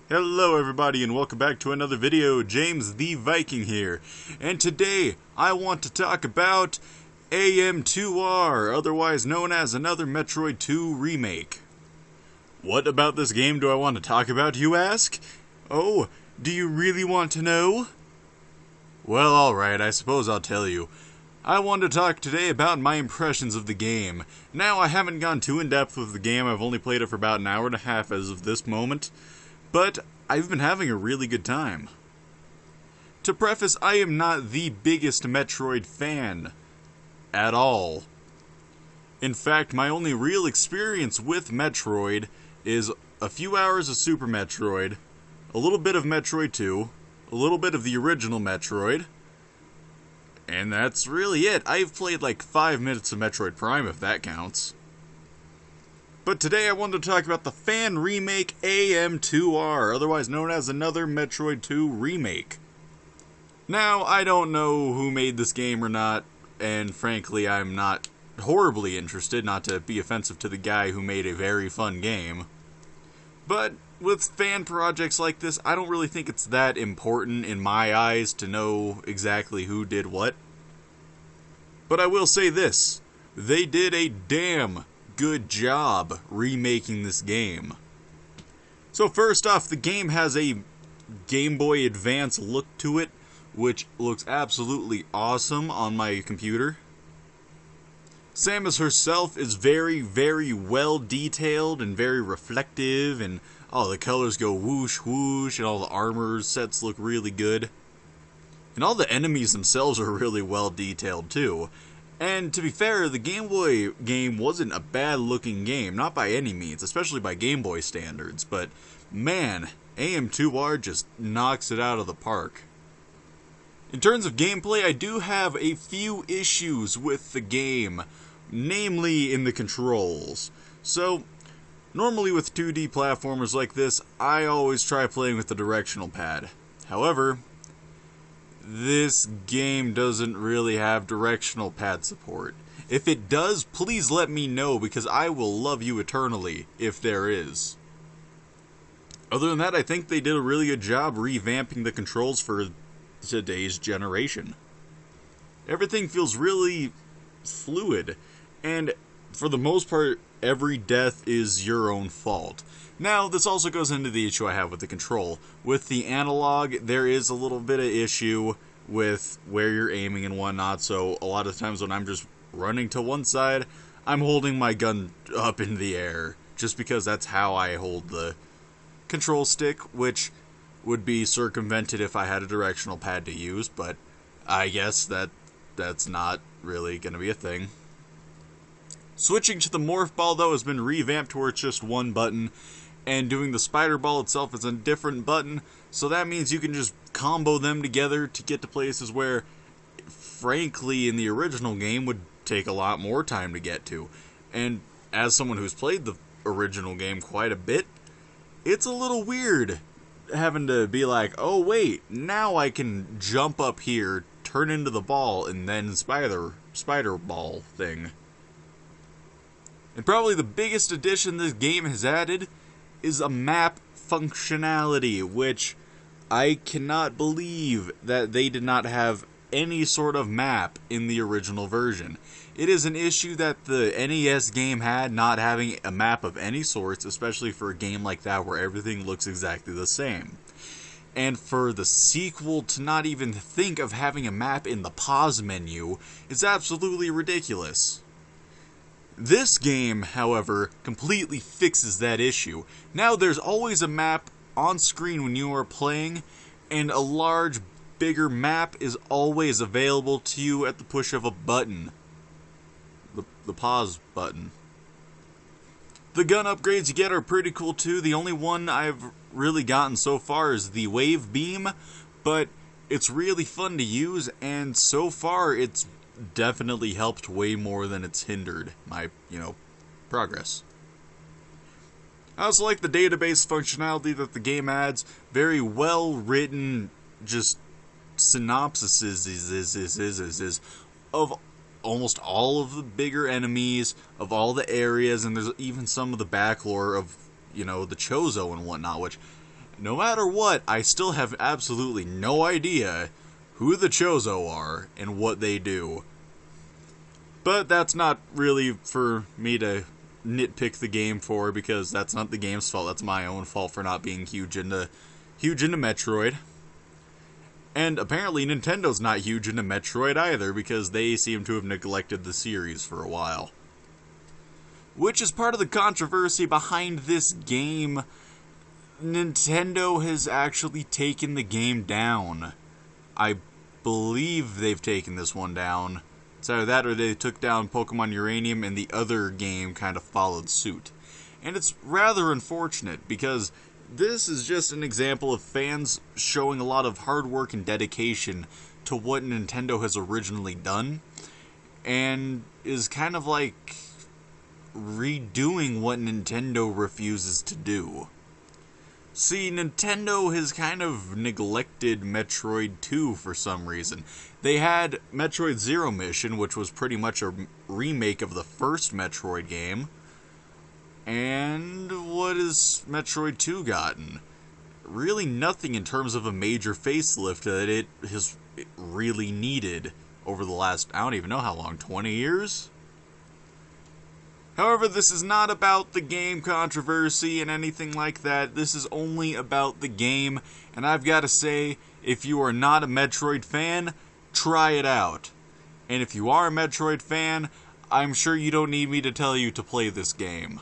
Hello everybody and welcome back to another video. James the Viking here. And today I want to talk about AM2R, otherwise known as Another Metroid 2 Remake. What about this game do I want to talk about, you ask? Oh, do you really want to know? Well, alright, I suppose I'll tell you. I want to talk today about my impressions of the game. Now, I haven't gone too in-depth with the game, I've only played it for about an hour and a half as of this moment. But I've been having a really good time. To preface, I am not the biggest Metroid fan at all. In fact, my only real experience with Metroid is a few hours of Super Metroid, a little bit of Metroid 2, a little bit of the original Metroid, and that's really it. I've played like 5 minutes of Metroid Prime, if that counts. But today I wanted to talk about the fan remake AM2R, otherwise known as Another Metroid 2 Remake. Now, I don't know who made this game or not, and frankly I'm not horribly interested, not to be offensive to the guy who made a very fun game. But with fan projects like this, I don't really think it's that important in my eyes to know exactly who did what. But I will say this, they did a damn good job remaking this game. So first off, the game has a Game Boy Advance look to it, which looks absolutely awesome on my computer. Samus herself is very, very well detailed and very reflective, and all the colors go whoosh whoosh, and all the armor sets look really good. And all the enemies themselves are really well detailed too. And to be fair, the Game Boy game wasn't a bad looking game, not by any means, especially by Game Boy standards, but man, AM2R just knocks it out of the park. In terms of gameplay, I do have a few issues with the game, namely in the controls. So, normally with 2D platformers like this, I always try playing with the directional pad. However, this game doesn't really have directional pad support. If it does, please let me know, because I will love you eternally if there is. Other than that, I think they did a really good job revamping the controls for today's generation. Everything feels really fluid, and for the most part, every death is your own fault. Now, this also goes into the issue I have with the control. With the analog, there is a little bit of issue with where you're aiming and whatnot, so a lot of times when I'm just running to one side, I'm holding my gun up in the air, just because that's how I hold the control stick, which would be circumvented if I had a directional pad to use, but I guess that's not really going to be a thing. Switching to the Morph Ball, though, has been revamped to where it's just one button, and doing the Spider Ball itself is a different button, so that means you can just combo them together to get to places where, frankly, in the original game would take a lot more time to get to. And as someone who's played the original game quite a bit, it's a little weird having to be like, oh wait, now I can jump up here, turn into the ball, and then spider ball thing. And probably the biggest addition this game has added is a map functionality, which I cannot believe that they did not have any sort of map in the original version. It is an issue that the NES game had, not having a map of any sorts, especially for a game like that where everything looks exactly the same. And for the sequel to not even think of having a map in the pause menu is absolutely ridiculous. This game, however, completely fixes that issue. Now there's always a map on screen when you are playing, and a large, bigger map is always available to you at the push of a button. The pause button. The gun upgrades you get are pretty cool too. The only one I've really gotten so far is the wave beam, but it's really fun to use, and so far it's definitely helped way more than it's hindered my, progress. I also like the database functionality that the game adds. Very well written, just synopsises of almost all of the bigger enemies, of all the areas, and there's even some of the back lore of, the Chozo and whatnot, which no matter what, I still have absolutely no idea who the Chozo are and what they do. But that's not really for me to nitpick the game for, because that's not the game's fault. That's my own fault for not being huge into Metroid. And apparently Nintendo's not huge into Metroid either, because they seem to have neglected the series for a while. Which is part of the controversy behind this game. Nintendo has actually taken the game down. I believe they've taken this one down. It's either that or they took down Pokemon Uranium and the other game kind of followed suit. And it's rather unfortunate, because this is just an example of fans showing a lot of hard work and dedication to what Nintendo has originally done, and is kind of like redoing what Nintendo refuses to do. See, Nintendo has kind of neglected Metroid 2 for some reason. They had Metroid Zero Mission, which was pretty much a remake of the first Metroid game. And what has Metroid 2 gotten? Really nothing in terms of a major facelift that it has really needed over the last, I don't even know how long, 20 years? However, this is not about the game controversy and anything like that. This is only about the game, and I've got to say, if you are not a Metroid fan, try it out. And if you are a Metroid fan, I'm sure you don't need me to tell you to play this game.